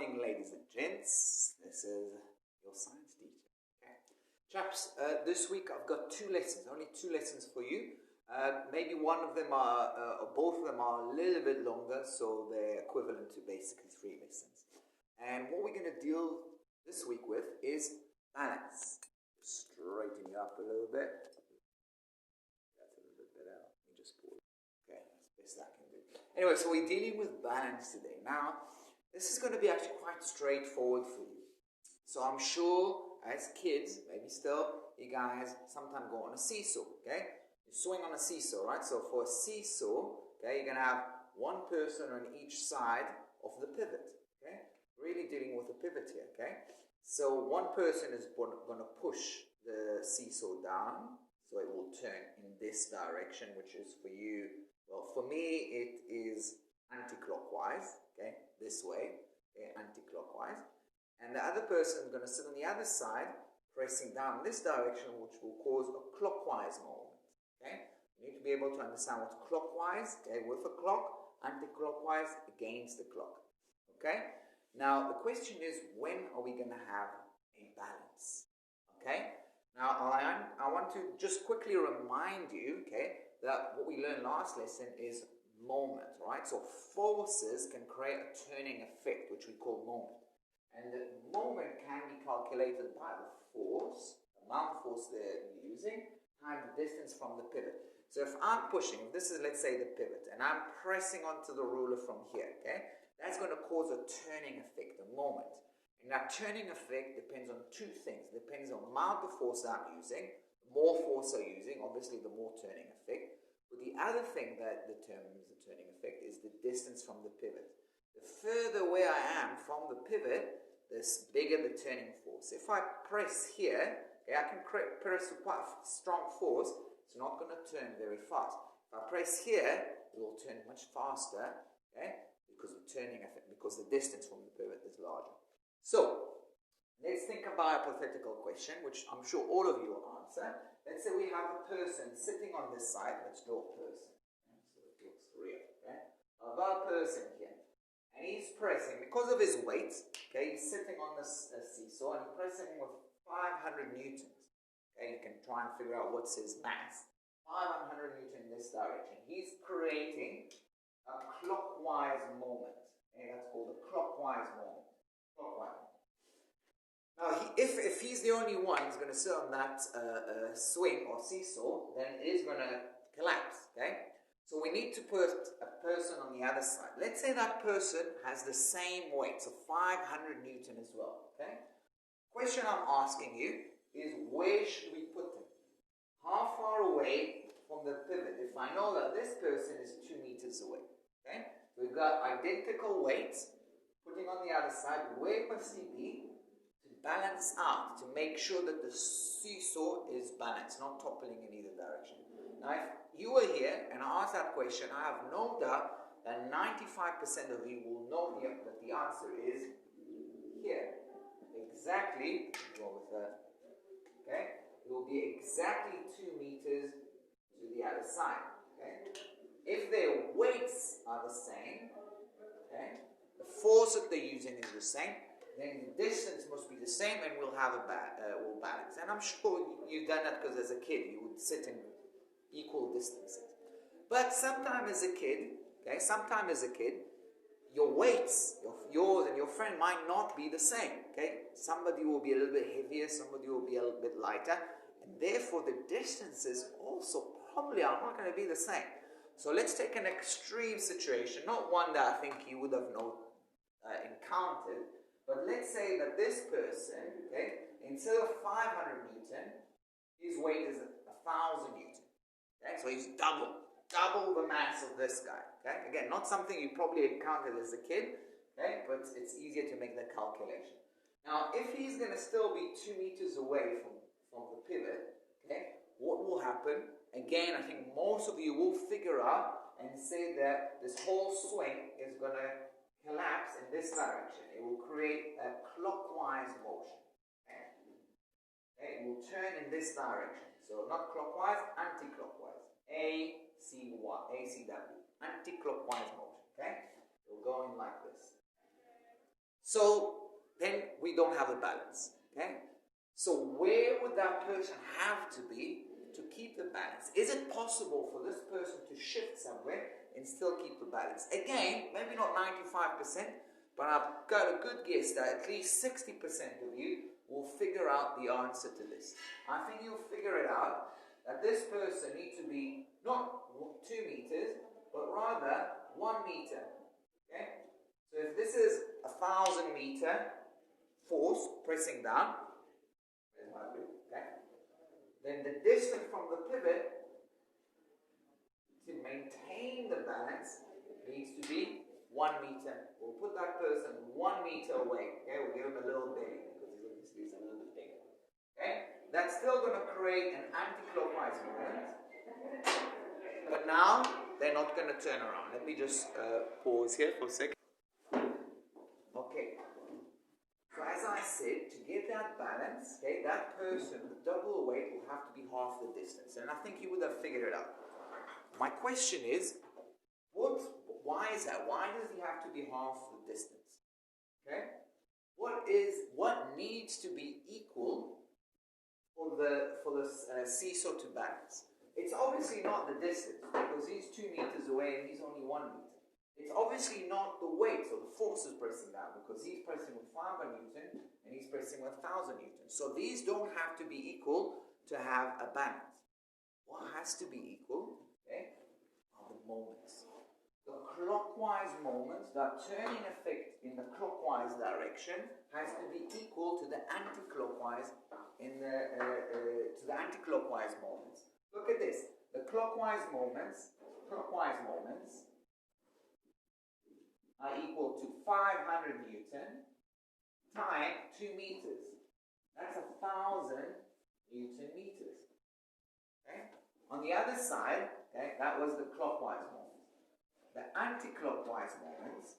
morning, ladies and gents. This is your science teacher. Okay. Chaps, this week I've got only two lessons for you. Maybe one of them or both of them are a little bit longer, so they're equivalent to basically 3 lessons. And what we're going to deal this week with is balance. Straighten you up a little bit. That's a little bit better. Let me just pause. Okay, that's the best I can do. Anyway, so we're dealing with balance today. Now, this is going to be actually quite straightforward for you. So I'm sure as kids, maybe still, you guys sometimes go on a seesaw, okay? You swing on a seesaw, right? So for a seesaw, okay, you're going to have one person on each side of the pivot, okay? Really dealing with a pivot here, okay? So one person is going to push the seesaw down, so it will turn in this direction, which is for you, well, for me, it is anti-clockwise, okay, this way, okay, anti-clockwise. And the other person is going to sit on the other side, pressing down this direction, which will cause a clockwise movement, okay? You need to be able to understand what's clockwise, okay, with a clock, anti-clockwise, against the clock, okay? Now, the question is, when are we going to have a balance, okay? Now, I want to just quickly remind you, okay, that what we learned last lesson is moment, right? So forces can create a turning effect, which we call moment. And the moment can be calculated by the force, the amount of force they're using, times the distance from the pivot. So if I'm pushing, if this is, let's say, the pivot, and I'm pressing onto the ruler from here, okay, that's going to cause a turning effect, a moment. And that turning effect depends on 2 things. It depends on the amount of force that I'm using. The more force I'm using, obviously, the more turning effect. But the other thing that determines the turning effect is the distance from the pivot. The further away I am from the pivot, the bigger the turning force. If I press here, okay, I can press with quite a strong force. It's not going to turn very fast. If I press here, it will turn much faster, okay, because the turning effect, because the distance from the pivot is larger. So, let's think about a hypothetical question, which I'm sure all of you will answer. Let's say we have a person sitting on this side. Let's draw a person. Okay? So it looks real. Okay? I've got a person here. And he's pressing, because of his weight, okay, he's sitting on this seesaw and pressing with 500 newtons. Okay, you can try and figure out what's his mass. 500 newtons in this direction. He's creating a clockwise moment. Okay, that's called a clockwise moment. Now, if he's the only one who's going to sit on that swing or seesaw, then it is going to collapse, okay? So we need to put a person on the other side. Let's say that person has the same weight, so 500 Newton as well, okay? Question I'm asking you is, where should we put him? How far away from the pivot? If I know that this person is 2 meters away, okay? So we've got identical weights. Putting on the other side, where must he be to balance out, to make sure that the seesaw is balanced, not toppling in either direction? Now, if you were here and I asked that question, I have no doubt that 95% of you will know that the answer is here. Exactly, go with that, okay? It will be exactly 2 meters to the other side, okay? If their weights are the same, okay, the force that they're using is the same, then the distance must be the same and we'll have we'll balance. And I'm sure you've done that because as a kid you would sit in equal distances. But sometime as a kid, your weights, yours and your friend might not be the same, okay? Somebody will be a little bit heavier, somebody will be a little bit lighter, and therefore the distances also probably are not going to be the same. So let's take an extreme situation, not one that I think you would have encountered, but let's say that this person, okay, instead of 500 Newton, his weight is 1,000 Newton. Okay, so he's double the mass of this guy. Okay, again, not something you probably encountered as a kid, okay, but it's easier to make the calculation. Now, if he's going to still be 2 meters away from the pivot, okay, what will happen? Again, I think most of you will figure out and say that this whole swing is going to collapse in this direction. It will create a clockwise motion. Okay? It will turn in this direction. So not clockwise, anti-clockwise. ACW. Anti-clockwise motion. Okay? It will go in like this. So then we don't have a balance. Okay? So where would that person have to be to keep the balance? Is it possible for this person to shift somewhere and still keep the balance? Again, maybe not 95%, but I've got a good guess that at least 60% of you will figure out the answer to this. I think you'll figure it out that this person needs to be not 2 meters, but rather 1 meter. Okay? So if this is 1,000 meter force pressing down, okay, then the distance from the pivot to maintain the balance needs to be 1 meter. We'll put that person 1 meter away. Okay, we'll give him a little belly because he's obviously a little bit bigger. Okay, that's still going to create an anti-clockwise movement. But now they're not going to turn around. Let me just pause here for a second. Okay. So as I said, to get that balance, okay, that person with double weight will have to be half the distance. And I think you would have figured it out. My question is, why is that? Why does he have to be half the distance? Okay? What needs to be equal for the seesaw to balance? It's obviously not the distance, because he's 2 meters away and he's only 1 meter. It's obviously not the weight, so the force is pressing down, because he's pressing with 500 Newton and he's pressing with 1,000 Newton. So these don't have to be equal to have a balance. What has to be equal, okay, are the moments. The clockwise moments, that turning effect in the clockwise direction has to be equal to the anti-clockwise moments. Look at this. The clockwise moments are equal to 500 Newton times 2 meters. That's 1,000 Newton meters. Okay? On the other side, okay, that was the clockwise moments. The anti-clockwise moments,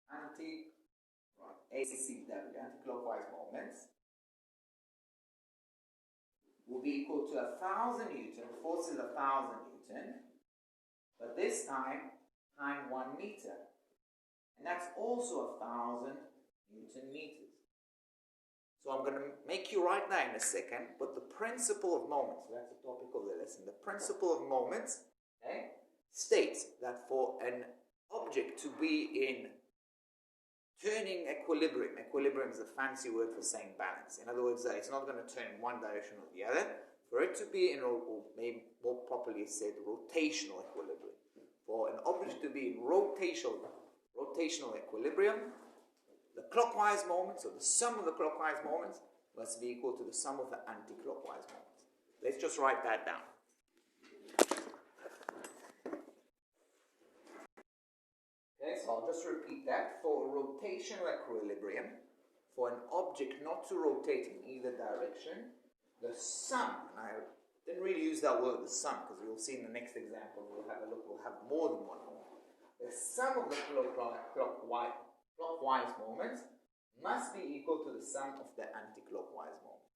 anti-clockwise moments will be equal to 1,000 Newton. The force is 1,000 Newton, but this time times 1 meter. And that's also 1,000 Newton meters. So I'm going to make you write that in a second, but the principle of moments, so that's the topic of the lesson, the principle of moments, okay, states that for an object to be in turning equilibrium is a fancy word for saying balance. In other words, it's not going to turn in one direction or the other. For it to be in, or maybe more properly said, rotational equilibrium. For an object to be in rotational equilibrium, the clockwise moments, or the sum of the clockwise moments, must be equal to the sum of the anti-clockwise moments. Let's just write that down. Okay, so I'll just repeat that. For a rotational equilibrium, for an object not to rotate in either direction, the sum, and I didn't really use that word, the sum, because we'll see in the next example, we'll have a look, we'll have more than one moment. The sum of the clockwise moments must be equal to the sum of the anti-clockwise moments.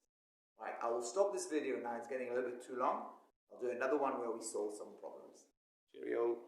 Right, I will stop this video now, it's getting a little bit too long. I'll do another one where we solve some problems. Cheerio.